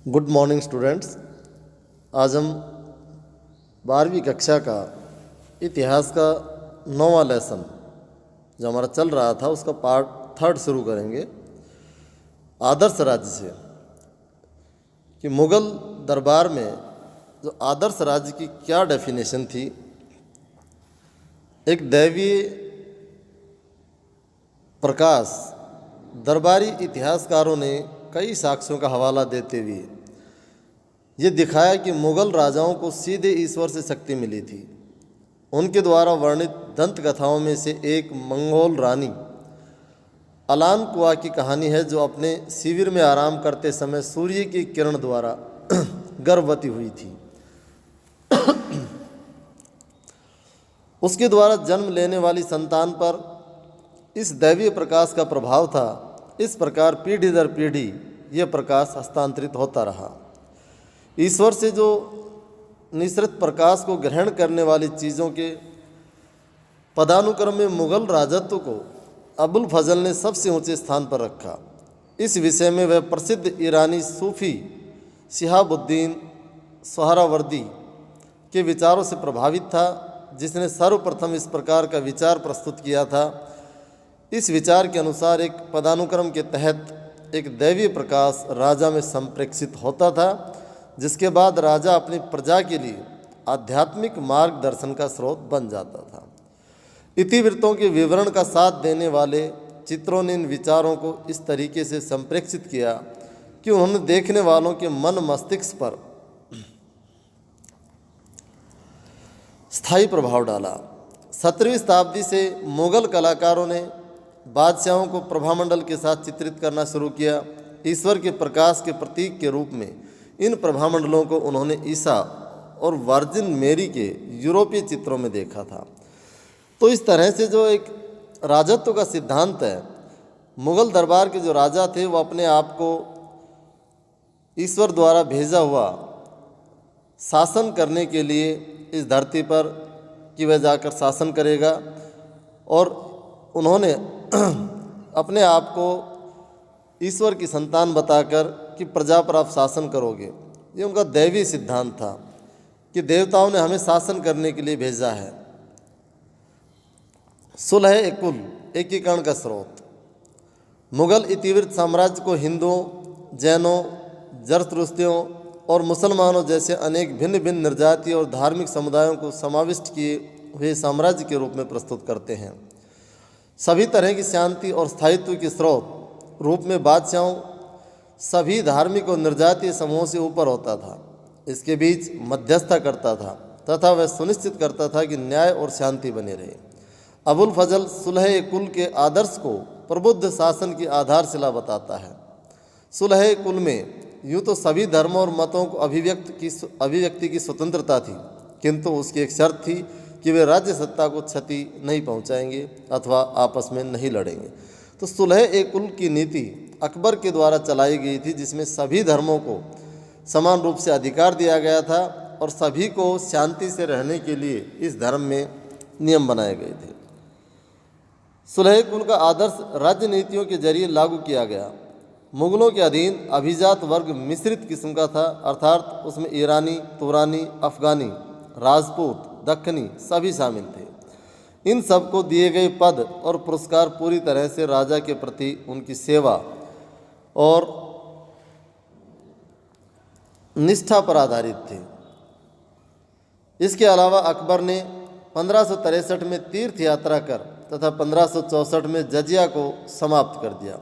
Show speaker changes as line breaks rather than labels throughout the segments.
Good morning students. आज हम 12वीं कक्षा का इतिहास का 9वां लेसन जो हमारा चल रहा था उसका पार्ट 3 शुरू करेंगे आदर्श राज्य से। कि मुग़ल दरबार में जो आदर्श राज्य की क्या डेफिनेशन थी। एक दैवीय प्रकाश दरबारी इतिहासकारों ने कई साक्ष्यों का हवाला देते हुए ये दिखाया कि मुग़ल राजाओं को सीधे ईश्वर से शक्ति मिली थी। उनके द्वारा वर्णित दंत कथाओं में से एक मंगोल रानी अलान कुआ की कहानी है, जो अपने शिविर में आराम करते समय सूर्य की किरण द्वारा गर्भवती हुई थी। उसके द्वारा जन्म लेने वाली संतान पर इस दैवीय प्रकाश का प्रभाव था। इस प्रकार पीढ़ी दर पीढ़ी यह प्रकाश हस्तांतरित होता रहा। ईश्वर से जो निसृत प्रकाश को ग्रहण करने वाली चीज़ों के पदानुक्रम में मुग़ल राजत्व को अबुल फजल ने सबसे ऊंचे स्थान पर रखा। इस विषय में वह प्रसिद्ध ईरानी सूफ़ी शिहाबुद्दीन सोहरावर्दी के विचारों से प्रभावित था, जिसने सर्वप्रथम इस प्रकार का विचार प्रस्तुत किया था। इस विचार के अनुसार एक पदानुक्रम के तहत एक दैवीय प्रकाश राजा में संप्रेक्षित होता था, जिसके बाद राजा अपनी प्रजा के लिए आध्यात्मिक मार्गदर्शन का स्रोत बन जाता था। इतिवृत्तों के विवरण का साथ देने वाले चित्रों ने इन विचारों को इस तरीके से संप्रेक्षित किया कि उन्होंने देखने वालों के मन मस्तिष्क पर स्थायी प्रभाव डाला। 17वीं शताब्दी से मुग़ल कलाकारों ने बादशाहों को प्रभामंडल के साथ चित्रित करना शुरू किया। ईश्वर के प्रकाश के प्रतीक के रूप में इन प्रभामंडलों को उन्होंने ईसा और वर्जिन मेरी के यूरोपीय चित्रों में देखा था। तो इस तरह से जो एक राजत्व का सिद्धांत है, मुग़ल दरबार के जो राजा थे वो अपने आप को ईश्वर द्वारा भेजा हुआ शासन करने के लिए इस धरती पर कि वह जाकर शासन करेगा, और उन्होंने अपने आप को ईश्वर की संतान बताकर कि प्रजा पर आप शासन करोगे। ये उनका दैवी सिद्धांत था कि देवताओं ने हमें शासन करने के लिए भेजा है। सुलह ए कुल एकीकरण का स्रोत। मुग़ल इतिवृत्त साम्राज्य को हिंदुओं, जैनों, जरतुस्त्रियों और मुसलमानों जैसे अनेक भिन्न भिन्न निर्जातीय और धार्मिक समुदायों को समाविष्ट किए हुए साम्राज्य के रूप में प्रस्तुत करते हैं। सभी तरह की शांति और स्थायित्व के स्रोत रूप में बादशाहों सभी धार्मिक और निर्जातीय समूहों से ऊपर होता था। इसके बीच मध्यस्थता करता था तथा वह सुनिश्चित करता था कि न्याय और शांति बने रहे। अबुल फजल सुलह ए कुल के आदर्श को प्रबुद्ध शासन की आधारशिला बताता है। सुलह ए कुल में यूँ तो सभी धर्मों और मतों को अभिव्यक्ति की स्वतंत्रता थी, किंतु उसकी एक शर्त थी कि वे राज्य सत्ता को क्षति नहीं पहुंचाएंगे अथवा आपस में नहीं लड़ेंगे। तो सुलह ए कुल की नीति अकबर के द्वारा चलाई गई थी, जिसमें सभी धर्मों को समान रूप से अधिकार दिया गया था और सभी को शांति से रहने के लिए इस धर्म में नियम बनाए गए थे। सुलह ए कुल का आदर्श राज्य नीतियों के जरिए लागू किया गया। मुग़लों के अधीन अभिजात वर्ग मिश्रित किस्म का था, अर्थात उसमें ईरानी, तुरानी, अफ़गानी, राजपूत, दक्खनी सभी शामिल थे। इन सब को दिए गए पद और पुरस्कार पूरी तरह से राजा के प्रति उनकी सेवा और निष्ठा पर आधारित थे। इसके अलावा अकबर ने 1563 में तीर्थ यात्रा कर तथा 1564 में जजिया को समाप्त कर दिया।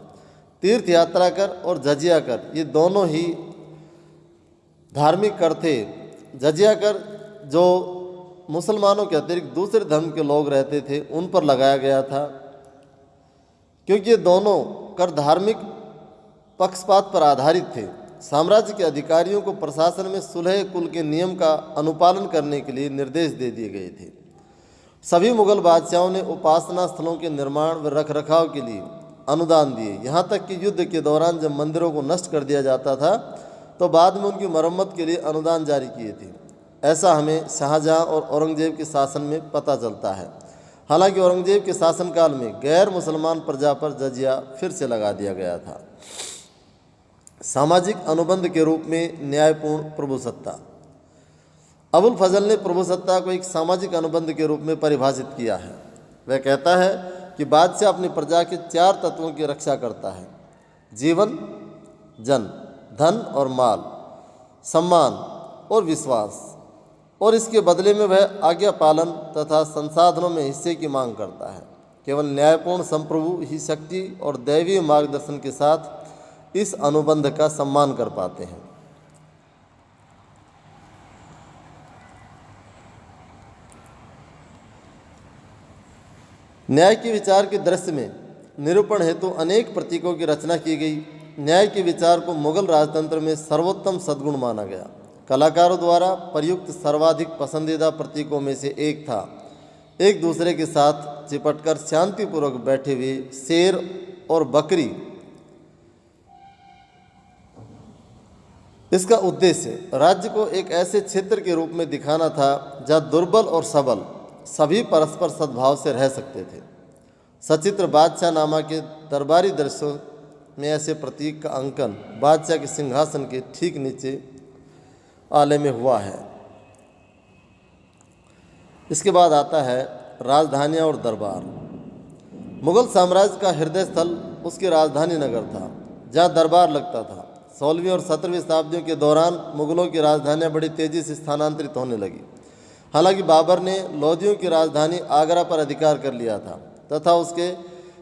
तीर्थ यात्रा कर और जजिया कर ये दोनों ही धार्मिक कर थे। जजिया कर जो मुसलमानों के अतिरिक्त दूसरे धर्म के लोग रहते थे उन पर लगाया गया था, क्योंकि ये दोनों कर धार्मिक पक्षपात पर आधारित थे। साम्राज्य के अधिकारियों को प्रशासन में सुलह कुल के नियम का अनुपालन करने के लिए निर्देश दे दिए गए थे। सभी मुग़ल बादशाहों ने उपासना स्थलों के निर्माण व रखरखाव के लिए अनुदान दिए। यहाँ तक कि युद्ध के दौरान जब मंदिरों को नष्ट कर दिया जाता था तो बाद में उनकी मरम्मत के लिए अनुदान जारी किए थे। ऐसा हमें शाहजहाँ और औरंगजेब के शासन में पता चलता है। हालांकि औरंगजेब के शासनकाल में गैर मुसलमान प्रजा पर जजिया फिर से लगा दिया गया था। सामाजिक अनुबंध के रूप में न्यायपूर्ण प्रभुसत्ता। अबुल फजल ने प्रभुसत्ता को एक सामाजिक अनुबंध के रूप में परिभाषित किया है। वह कहता है कि बादशाह अपनी प्रजा के 4 तत्वों की रक्षा करता है: जीवन, जन, धन और माल, सम्मान और विश्वास, और इसके बदले में वह आज्ञा पालन तथा संसाधनों में हिस्से की मांग करता है। केवल न्यायपूर्ण संप्रभु ही शक्ति और दैवीय मार्गदर्शन के साथ इस अनुबंध का सम्मान कर पाते हैं। न्याय के विचार के दृश्य में निरूपण हेतु अनेक प्रतीकों की रचना की गई। न्याय के विचार को मुगल राजतंत्र में सर्वोत्तम सद्गुण माना गया। कलाकारों द्वारा प्रयुक्त सर्वाधिक पसंदीदा प्रतीकों में से एक था एक दूसरे के साथ चिपटकर शांतिपूर्वक बैठे हुए शेर और बकरी। इसका उद्देश्य राज्य को एक ऐसे क्षेत्र के रूप में दिखाना था जहाँ दुर्बल और सबल सभी परस्पर सद्भाव से रह सकते थे। सचित्र बादशाह नामा के दरबारी दृश्यों में ऐसे प्रतीक का अंकन बादशाह के सिंहासन के ठीक नीचे आले में हुआ है। इसके बाद आता है राजधानियाँ और दरबार। मुगल साम्राज्य का हृदय स्थल उसकी राजधानी नगर था, जहाँ दरबार लगता था। 16वीं और 17वीं शताब्दियों के दौरान मुगलों की राजधानियाँ बड़ी तेज़ी से स्थानांतरित होने लगी। हालांकि बाबर ने लोदियों की राजधानी आगरा पर अधिकार कर लिया था तथा उसके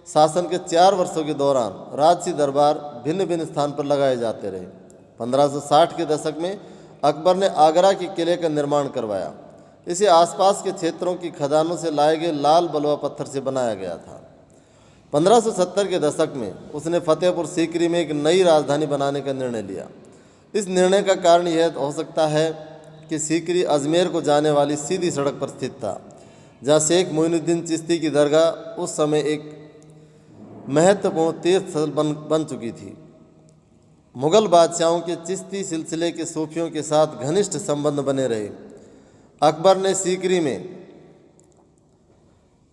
शासन के 4 वर्षों के दौरान राजसी दरबार भिन्न भिन्न स्थान पर लगाए जाते रहे। 1560 के दशक में अकबर ने आगरा के किले का निर्माण करवाया। इसे आसपास के क्षेत्रों की खदानों से लाए गए लाल बलुआ पत्थर से बनाया गया था। 1570 के दशक में उसने फतेहपुर सीकरी में एक नई राजधानी बनाने का निर्णय लिया। इस निर्णय का कारण यह हो सकता है कि सीकरी अजमेर को जाने वाली सीधी सड़क पर स्थित था, जहाँ शेख मोइनुद्दीन चिश्ती की दरगाह उस समय एक महत्वपूर्ण तीर्थ स्थल बन चुकी थी। मुगल बादशाहों के चिश्ती सिलसिले के सूफियों के साथ घनिष्ठ संबंध बने रहे। अकबर ने सीकरी में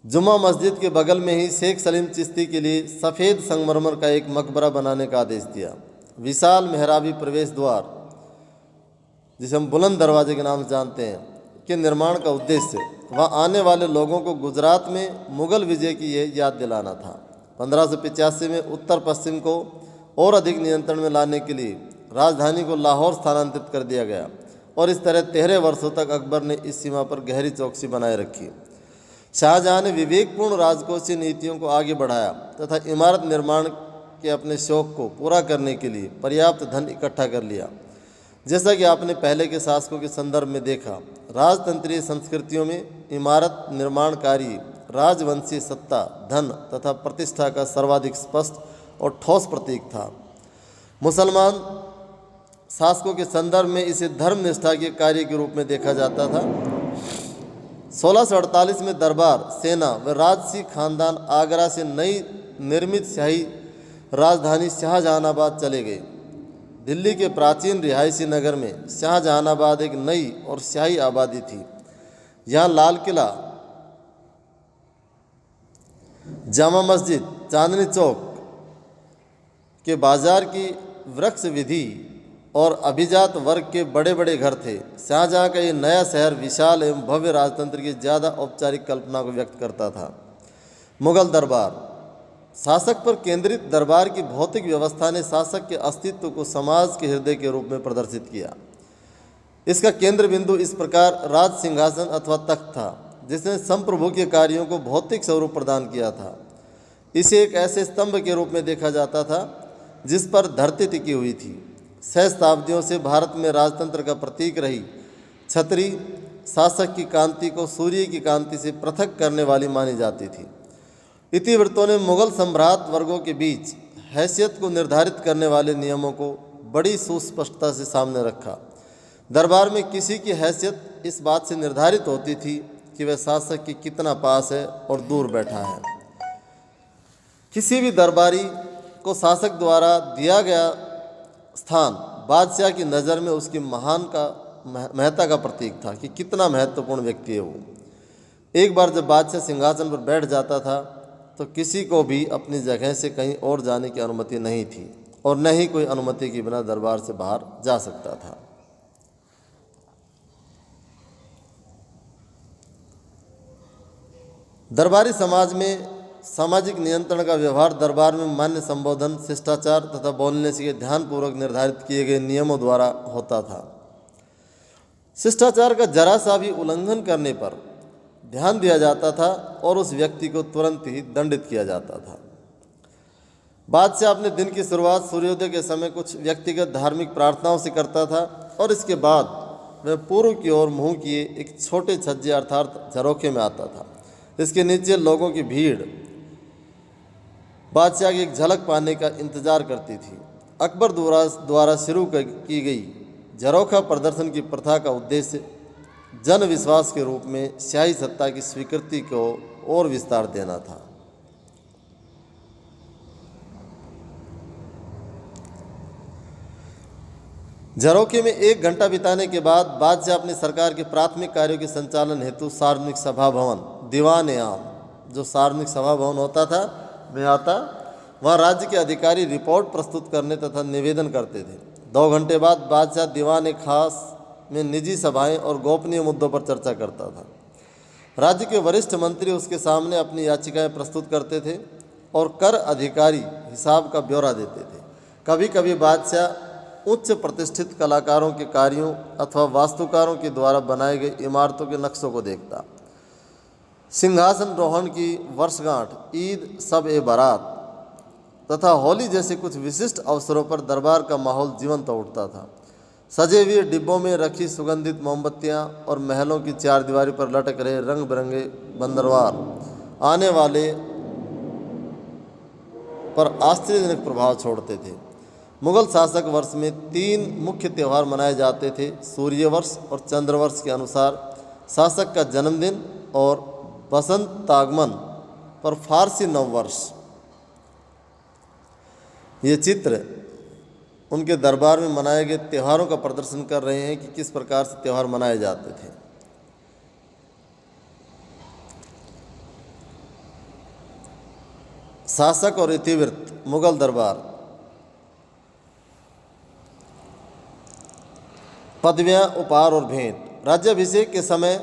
जुमा मस्जिद के बगल में ही शेख सलीम चिश्ती के लिए सफ़ेद संगमरमर का एक मकबरा बनाने का आदेश दिया। विशाल मेहराबी प्रवेश द्वार, जिसे हम बुलंद दरवाजे के नाम से जानते हैं, के निर्माण का उद्देश्य वहाँ आने वाले लोगों को गुजरात में मुगल विजय की याद दिलाना था। 1585 में उत्तर पश्चिम को और अधिक नियंत्रण में लाने के लिए राजधानी को लाहौर स्थानांतरित कर दिया गया और इस तरह 13 वर्षों तक अकबर ने इस सीमा पर गहरी चौकसी बनाए रखी। शाहजहां ने विवेकपूर्ण राजकोषीय नीतियों को आगे बढ़ाया तथा इमारत निर्माण के अपने शौक को पूरा करने के लिए पर्याप्त धन इकट्ठा कर लिया। जैसा कि आपने पहले के शासकों के संदर्भ में देखा, राजतंत्रीय संस्कृतियों में इमारत निर्माण कार्य राजवंशीय सत्ता, धन तथा प्रतिष्ठा का सर्वाधिक स्पष्ट और ठोस प्रतीक था। मुसलमान शासकों के संदर्भ में इसे धर्मनिष्ठा के कार्य के रूप में देखा जाता था। 1648 में दरबार, सेना व राजसी खानदान आगरा से नई निर्मित शाही राजधानी शाहजहानाबाद चले गए। दिल्ली के प्राचीन रिहायशी नगर में शाहजहानाबाद एक नई और शाही आबादी थी। यहाँ लाल किला, जामा मस्जिद, चांदनी चौक के बाजार की वृक्ष विधि और अभिजात वर्ग के बड़े बड़े घर थे। शाहजहाँ का ये नया शहर विशाल एवं भव्य राजतंत्र की ज़्यादा औपचारिक कल्पना को व्यक्त करता था। मुगल दरबार, शासक पर केंद्रित दरबार की भौतिक व्यवस्था ने शासक के अस्तित्व को समाज के हृदय के रूप में प्रदर्शित किया। इसका केंद्र बिंदु इस प्रकार राज सिंहासन अथवा तख्त था, जिसने संप्रभु के कार्यों को भौतिक स्वरूप प्रदान किया था। इसे एक ऐसे स्तंभ के रूप में देखा जाता था जिस पर धरती टिकी हुई थी। सहस्राब्दियों से भारत में राजतंत्र का प्रतीक रही छतरी शासक की कांति को सूर्य की कांति से पृथक करने वाली मानी जाती थी। इतिवृत्तों ने मुगल सम्राट वर्गों के बीच हैसियत को निर्धारित करने वाले नियमों को बड़ी सुस्पष्टता से सामने रखा। दरबार में किसी की हैसियत इस बात से निर्धारित होती थी कि वह शासक के कितना पास है और दूर बैठा है। किसी भी दरबारी को शासक द्वारा दिया गया स्थान बादशाह की नज़र में उसकी महत्ता का प्रतीक था कि कितना महत्वपूर्ण व्यक्ति है वो। एक बार जब बादशाह सिंहासन पर बैठ जाता था तो किसी को भी अपनी जगह से कहीं और जाने की अनुमति नहीं थी और न ही कोई अनुमति के बिना दरबार से बाहर जा सकता था। दरबारी समाज में सामाजिक नियंत्रण का व्यवहार दरबार में मान्य संबोधन, शिष्टाचार तथा बोलने से ध्यानपूर्वक निर्धारित किए गए नियमों द्वारा होता था। शिष्टाचार का जरा सा भी उल्लंघन करने पर ध्यान दिया जाता था और उस व्यक्ति को तुरंत ही दंडित किया जाता था। बादशाह अपने दिन की शुरुआत सूर्योदय के समय कुछ व्यक्तिगत धार्मिक प्रार्थनाओं से करता था और इसके बाद वह पूर्व की ओर मुँह किए एक छोटे छज्जे अर्थात झरोखे में आता था। इसके नीचे लोगों की भीड़ बादशाह की एक झलक पाने का इंतजार करती थी। अकबर द्वारा शुरू की गई झरोखा प्रदर्शन की प्रथा का उद्देश्य जन विश्वास के रूप में शाही सत्ता की स्वीकृति को और विस्तार देना था। झरोखे में 1 घंटा बिताने के बाद बादशाह अपनी सरकार के प्राथमिक कार्यों के संचालन हेतु सार्वजनिक सभा भवन दीवान आम, जो सार्वजनिक सभा भवन होता था, में आता। वहाँ राज्य के अधिकारी रिपोर्ट प्रस्तुत करने तथा निवेदन करते थे। 2 घंटे बाद बादशाह दीवान खास में निजी सभाएं और गोपनीय मुद्दों पर चर्चा करता था। राज्य के वरिष्ठ मंत्री उसके सामने अपनी याचिकाएं प्रस्तुत करते थे और कर अधिकारी हिसाब का ब्यौरा देते थे। कभी कभी बादशाह उच्च प्रतिष्ठित कलाकारों के कार्यों अथवा वास्तुकारों के द्वारा बनाए गए इमारतों के नक्शों को देखता। सिंहासन रोहण की वर्षगांठ, ईद, शब-ए-बारात तथा होली जैसे कुछ विशिष्ट अवसरों पर दरबार का माहौल जीवंत उठता था। सजे हुए डिब्बों में रखी सुगंधित मोमबत्तियां और महलों की चारदीवारी पर लटक रहे रंग बिरंगे बंदरवार आने वाले पर आश्चर्यजनक प्रभाव छोड़ते थे। मुगल शासक वर्ष में 3 मुख्य त्यौहार मनाए जाते थे। सूर्य वर्ष और चंद्र वर्ष के अनुसार शासक का जन्मदिन और बसंतागमन पर फारसी नव वर्ष। ये चित्र उनके दरबार में मनाए गए त्योहारों का प्रदर्शन कर रहे हैं कि किस प्रकार से त्यौहार मनाए जाते थे। शासक और इतिवृत्त मुगल दरबार। पदवियां, उपहार और भेंट। राज्याभिषेक के समय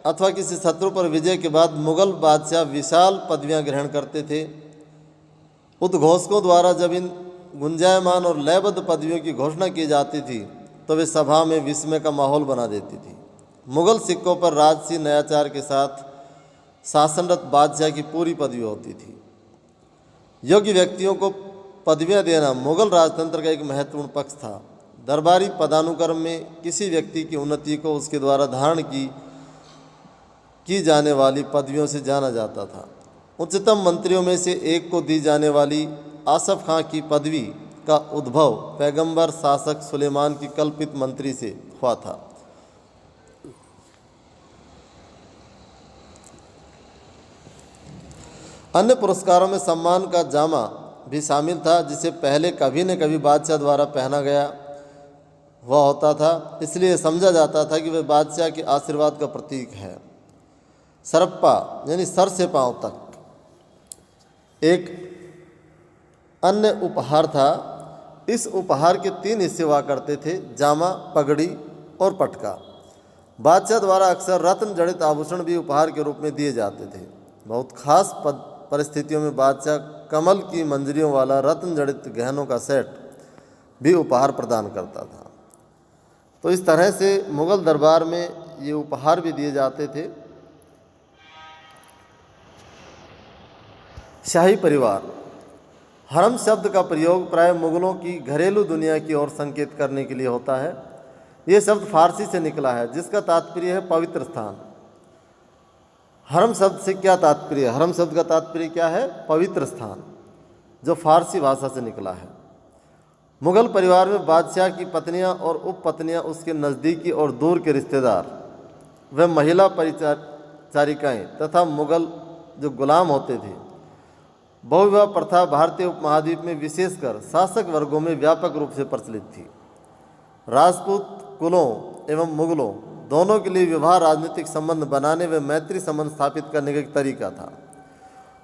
अथवा किसी शत्रु पर विजय के बाद मुगल बादशाह विशाल पदवियां ग्रहण करते थे। उद्घोषकों द्वारा जब इन गुंजायमान और लयबद्ध पदवियों की घोषणा की जाती थी तो वे सभा में विस्मय का माहौल बना देती थी। मुगल सिक्कों पर राजसी नयाचार के साथ शासनरत बादशाह की पूरी पदवी होती थी। योग्य व्यक्तियों को पदवियां देना मुगल राजतंत्र का एक महत्वपूर्ण पक्ष था। दरबारी पदानुक्रम में किसी व्यक्ति की उन्नति को उसके द्वारा धारण की जाने वाली पदवियों से जाना जाता था। उच्चतम मंत्रियों में से एक को दी जाने वाली आसफ खां की पदवी का उद्भव पैगंबर शासक सुलेमान की कल्पित मंत्री से हुआ था। अन्य पुरस्कारों में सम्मान का जामा भी शामिल था, जिसे पहले कभी न कभी बादशाह द्वारा पहना गया हुआ होता था, इसलिए समझा जाता था कि वह बादशाह के आशीर्वाद का प्रतीक है। सरप्पा यानी सर से पांव तक एक अन्य उपहार था। इस उपहार के 3 हिस्से हुआ करते थे, जामा, पगड़ी और पटका। बादशाह द्वारा अक्सर रत्न जड़ित आभूषण भी उपहार के रूप में दिए जाते थे। बहुत खास परिस्थितियों में बादशाह कमल की मंजरियों वाला रत्न जड़ित गहनों का सेट भी उपहार प्रदान करता था। तो इस तरह से मुगल दरबार में ये उपहार भी दिए जाते थे। शाही परिवार। हरम शब्द का प्रयोग प्राय मुगलों की घरेलू दुनिया की ओर संकेत करने के लिए होता है। ये शब्द फारसी से निकला है, जिसका तात्पर्य है पवित्र स्थान। हरम शब्द से क्या तात्पर्य है? हरम शब्द का तात्पर्य क्या है? पवित्र स्थान, जो फारसी भाषा से निकला है। मुगल परिवार में बादशाह की पत्नियां और उपपत्नियां उसके नज़दीकी और दूर के रिश्तेदार, व महिला परिचारिकाएं तथा मुगल जो गुलाम होते थे। बहुविवाह प्रथा भारतीय उपमहाद्वीप में विशेषकर शासक वर्गों में व्यापक रूप से प्रचलित थी। राजपूत कुलों एवं मुगलों दोनों के लिए विवाह राजनीतिक संबंध बनाने व मैत्री संबंध स्थापित करने का एक तरीका था।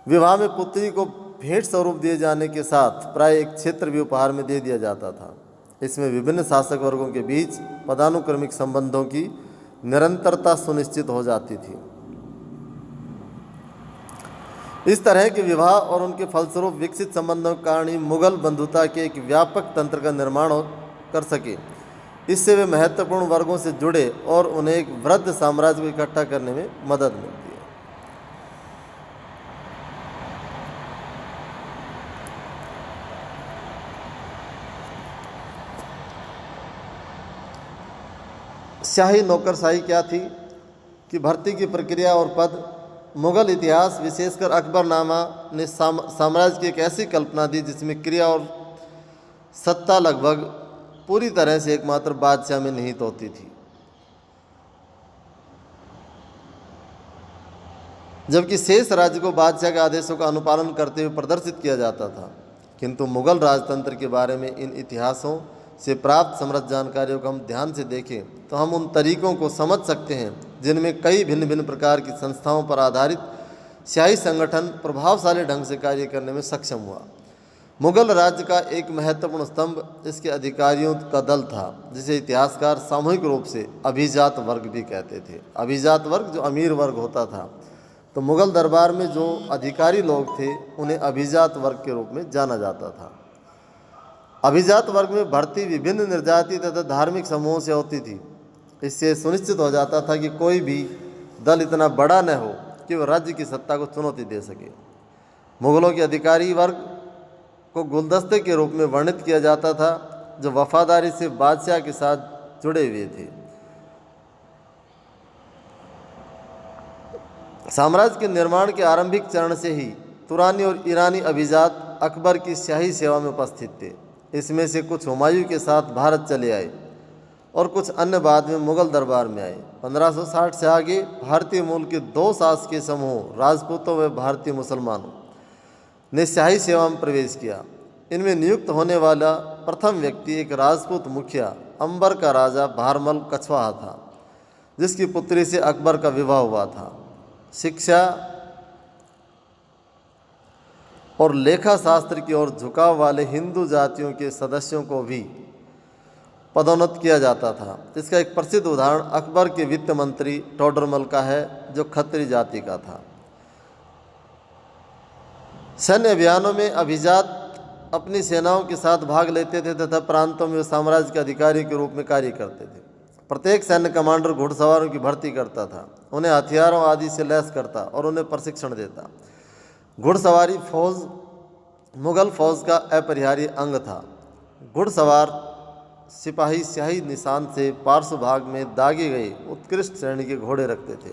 विवाह में पुत्री को भेंट स्वरूप दिए जाने के साथ प्राय एक क्षेत्र भी उपहार में दे दिया जाता था। इसमें विभिन्न शासक वर्गों के बीच पदानुक्रमिक संबंधों की निरंतरता सुनिश्चित हो जाती थी। इस तरह के विवाह और उनके फलस्वरूप विकसित संबंधों के कारण ही मुगल बंधुता के एक व्यापक तंत्र का निर्माण कर सके। इससे वे महत्वपूर्ण वर्गों से जुड़े और उन्हें एक वृद्ध साम्राज्य को इकट्ठा करने में मदद मिलती है। शाही नौकरशाही क्या थी कि भर्ती की प्रक्रिया और पद। मुगल इतिहास विशेषकर अकबरनामा ने साम्राज्य की एक ऐसी कल्पना दी जिसमें क्रिया और सत्ता लगभग पूरी तरह से एकमात्र बादशाह में निहित होती थी, जबकि शेष राज्य को बादशाह के आदेशों का अनुपालन करते हुए प्रदर्शित किया जाता था। किंतु मुगल राजतंत्र के बारे में इन इतिहासों से प्राप्त समृद्ध जानकारियों को हम ध्यान से देखें तो हम उन तरीकों को समझ सकते हैं जिनमें कई भिन्न भिन्न प्रकार की संस्थाओं पर आधारित शाही संगठन प्रभावशाली ढंग से कार्य करने में सक्षम हुआ। मुगल राज्य का एक महत्वपूर्ण स्तंभ इसके अधिकारियों का दल था, जिसे इतिहासकार सामूहिक रूप से अभिजात वर्ग भी कहते थे। अभिजात वर्ग जो अमीर वर्ग होता था, तो मुगल दरबार में जो अधिकारी लोग थे उन्हें अभिजात वर्ग के रूप में जाना जाता था। अभिजात वर्ग में भर्ती विभिन्न निर्जातीय तथा धार्मिक समूहों से होती थी। इससे सुनिश्चित हो जाता था कि कोई भी दल इतना बड़ा न हो कि वह राज्य की सत्ता को चुनौती दे सके। मुगलों के अधिकारी वर्ग को गुलदस्ते के रूप में वर्णित किया जाता था, जो वफादारी से बादशाह के साथ जुड़े हुए थे। साम्राज्य के निर्माण के आरंभिक चरण से ही तुरानी और ईरानी अभिजात अकबर की शाही सेवा में उपस्थित थे। इसमें से कुछ हुमायूं के साथ भारत चले आए और कुछ अन्य बाद में मुगल दरबार में आए। 1560 से आगे भारतीय मूल के दो शासकीय समूह राजपूतों व भारतीय मुसलमानों ने शाही सेवा में प्रवेश किया। इनमें नियुक्त होने वाला प्रथम व्यक्ति एक राजपूत मुखिया अंबर का राजा भारमल कछवाहा था, जिसकी पुत्री से अकबर का विवाह हुआ था। शिक्षा और लेखा शास्त्र की ओर झुकाव वाले हिंदू जातियों के सदस्यों को भी पदोन्नत किया जाता था। इसका एक प्रसिद्ध उदाहरण अकबर के वित्त मंत्री टोडरमल का है, जो खत्री जाति का था। सैन्य अभियानों में अभिजात अपनी सेनाओं के साथ भाग लेते थे तथा प्रांतों में साम्राज्य के अधिकारी के रूप में कार्य करते थे। प्रत्येक सैन्य कमांडर घुड़सवारों की भर्ती करता था, उन्हें हथियारों आदि से लैस करता और उन्हें प्रशिक्षण देता। घुड़सवारी फौज मुगल फौज का अपरिहार्य अंग था। घुड़सवार सिपाही शाही निशान से पार्श्व भाग में दागे गए उत्कृष्ट श्रेणी के घोड़े रखते थे।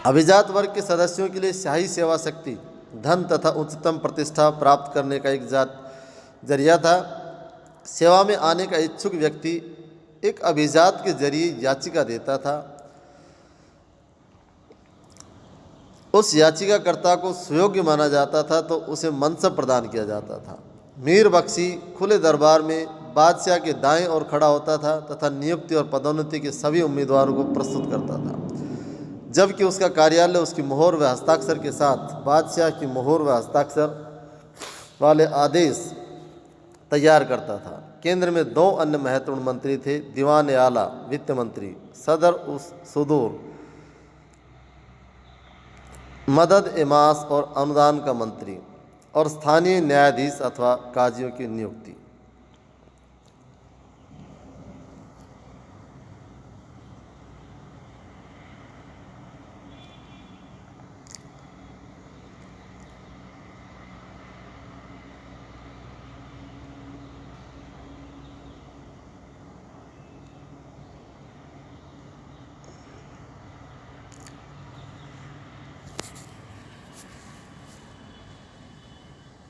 अभिजात वर्ग के सदस्यों के लिए शाही सेवा शक्ति, धन तथा उच्चतम प्रतिष्ठा प्राप्त करने का एक जरिया था। सेवा में आने का इच्छुक व्यक्ति एक अभिजात के जरिए याचिका देता था। उस याचिकाकर्ता को सुयोग्य माना जाता था तो उसे मनसब प्रदान किया जाता था। मीर बख्शी खुले दरबार में बादशाह के दाएं ओर खड़ा होता था तथा नियुक्ति और पदोन्नति के सभी उम्मीदवारों को प्रस्तुत करता था, जबकि उसका कार्यालय उसकी मोहर व हस्ताक्षर के साथ बादशाह की मोहर व हस्ताक्षर वाले आदेश तैयार करता था। केंद्र में दो अन्य महत्वपूर्ण मंत्री थे, दीवान आला वित्त मंत्री, सदर उस सुदूर मदद एमास और अनुदान का मंत्री, और स्थानीय न्यायाधीश अथवा काजियों की नियुक्ति।